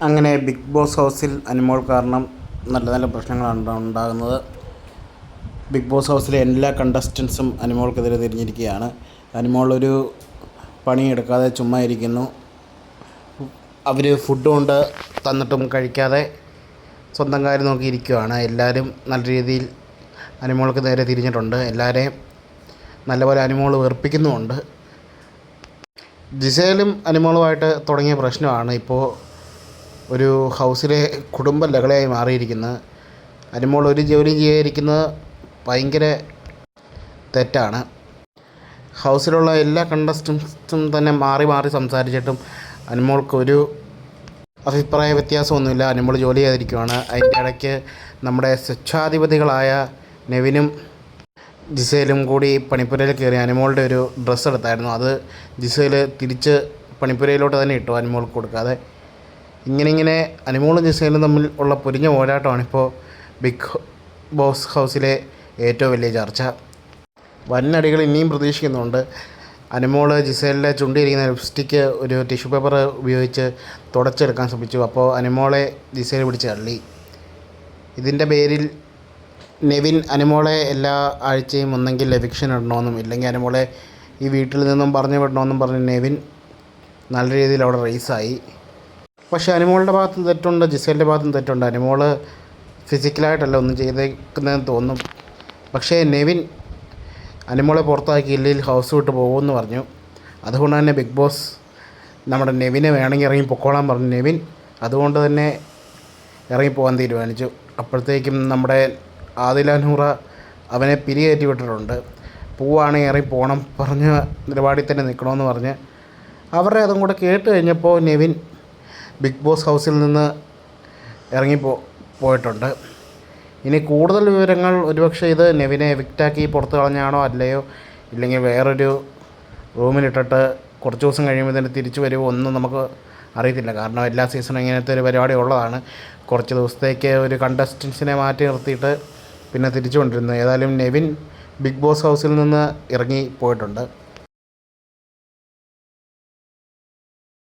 അങ്ങനെ big boss ഹൗസിൽ അനിമോൾ കാരണം നല്ല നല്ല പ്രശ്നങ്ങളാണ് ഉണ്ടാകുന്നത്. ബിഗ് ബോസ് ഹൗസിലെ എല്ലാ കണ്ടസ്റ്റൻസും അനിമോൾക്കെതിരെ തിരിഞ്ഞിരിക്കുകയാണ്. അനിമോൾ ഒരു പണിയെടുക്കാതെ ചുമ്മാ ഇരിക്കുന്നു. അവർ ഫുഡ് കൊണ്ട് തന്നിട്ടും കഴിക്കാതെ സ്വന്തം കാര്യം നോക്കിയിരിക്കുകയാണ്. എല്ലാവരും നല്ല രീതിയിൽ അനിമോൾക്ക് നേരെ തിരിഞ്ഞിട്ടുണ്ട്. എല്ലാവരെയും നല്ലപോലെ അനിമോൾ വെറുപ്പിക്കുന്നുമുണ്ട്. ജിസേലും അനിമോളുമായിട്ട് തുടങ്ങിയ പ്രശ്നമാണ് ഇപ്പോൾ ഒരു ഹൗസിലെ കുടുംബ ലഹളയായി മാറിയിരിക്കുന്നത്. അനിമോൾ ഒരു ജോലി ചെയ്യാതിരിക്കുന്നത് ഭയങ്കര തെറ്റാണ്. ഹൗസിലുള്ള എല്ലാ കണ്ടസ്റ്റൻസും തന്നെ മാറി മാറി സംസാരിച്ചിട്ടും അനിമോൾക്കൊരു അഭിപ്രായ വ്യത്യാസമൊന്നുമില്ല. അനിമോൾ ജോലി ചെയ്തിരിക്കുകയാണ്. അതിൻ്റെ ഇടയ്ക്ക് നമ്മുടെ സ്വച്ഛാധിപതികളായ നെവിനും ജിസേലും കൂടി പണിപ്പുരയിൽ കയറി അനിമോളുടെ ഒരു ഡ്രസ്സ് എടുത്തായിരുന്നു. അത് ജിസേൽ തിരിച്ച് പണിപ്പുരയിലോട്ട് തന്നെ ഇട്ടു, അനിമോൾക്ക് കൊടുക്കാതെ. ഇങ്ങനെ അനിമോളും ജിസേലും തമ്മിൽ ഉള്ള പൊരിഞ്ഞ പോരാട്ടമാണിപ്പോൾ ബിഗ് ബോസ് ഹൗസിലെ ഏറ്റവും വലിയ ചർച്ച. വന്നടികൾ ഇനിയും പ്രതീക്ഷിക്കുന്നുണ്ട്. അനിമോൾ ജിസേലിൻ്റെ ചുണ്ടിരിക്കുന്ന ലിപ്സ്റ്റിക്ക് ഒരു ടിഷ്യൂ പേപ്പർ ഉപയോഗിച്ച് തുടച്ചെടുക്കാൻ ശ്രമിച്ചു. അപ്പോൾ അനിമോളെ ജിസേൽ പിടിച്ച് തള്ളി. ഇതിൻ്റെ പേരിൽ നെവിൻ അനിമോളെ എല്ലാ ആഴ്ചയും ഒന്നെങ്കിൽ എവിക്ഷൻ ഇടണമെന്നും ഇല്ലെങ്കിൽ അനിമോളെ ഈ വീട്ടിൽ നിന്നും പറഞ്ഞു വിടണമെന്നും പറഞ്ഞ് നെവിൻ നല്ല രീതിയിൽ അവിടെ റേസായി. പക്ഷേ അനിമോളുടെ ഭാഗത്തും തെറ്റുണ്ട്, ജിസേലിൻ്റെ ഭാഗത്തും തെറ്റുണ്ട്. അനിമോൾ ഫിസിക്കലായിട്ടല്ല ഒന്നും ചെയ്തേക്കുന്നതെന്ന് തോന്നും. പക്ഷേ നെവിൻ അനിമോളെ പുറത്താക്കിയില്ലെങ്കിൽ ഹൗസ് വിട്ട് പോകുമെന്ന് പറഞ്ഞു. അതുകൊണ്ട് തന്നെ ബിഗ് ബോസ് നമ്മുടെ നെവിനെ വേണമെങ്കിൽ ഇറങ്ങി പൊക്കോളാൻ പറഞ്ഞു. നെവിൻ അതുകൊണ്ട് തന്നെ ഇറങ്ങിപ്പോകാൻ തീരുമാനിച്ചു. അപ്പോഴത്തേക്കും നമ്മുടെ ആദില നൂറ അവനെ പിരികേറ്റി വിട്ടിട്ടുണ്ട്. പോവുകയാണെങ്കിൽ ഇറങ്ങി പോകണം പറഞ്ഞ നിലപാടിൽ തന്നെ നിൽക്കണമെന്ന് പറഞ്ഞ് അവരുടെ അതും കൂടെ കേട്ട് കഴിഞ്ഞപ്പോൾ നെവിൻ ബിഗ് ബോസ് ഹൗസിൽ നിന്ന് പോയിട്ടുണ്ട്. ഇനി കൂടുതൽ വിവരങ്ങൾ ഒരുപക്ഷെ ഇത് നെവിനെ എവിക്റ്റാക്കി പുറത്ത് കളഞ്ഞാണോ അല്ലയോ ഇല്ലെങ്കിൽ വേറൊരു റൂമിലിട്ടിട്ട് കുറച്ച് ദിവസം കഴിയുമ്പോൾ തന്നെ തിരിച്ചു വരുമോ ഒന്നും നമുക്ക് അറിയത്തില്ല. കാരണം എല്ലാ സീസണും ഇങ്ങനത്തെ ഒരു പരിപാടി ഉള്ളതാണ്. കുറച്ച് ദിവസത്തേക്ക് ഒരു കണ്ടസ്റ്റൻസിനെ മാറ്റി നിർത്തിയിട്ട് പിന്നെ തിരിച്ചു കൊണ്ടിരുന്നത്. ഏതായാലും നെവിൻ ബിഗ് ബോസ് ഹൗസിൽ നിന്ന് ഇറങ്ങി പോയിട്ടുണ്ട്.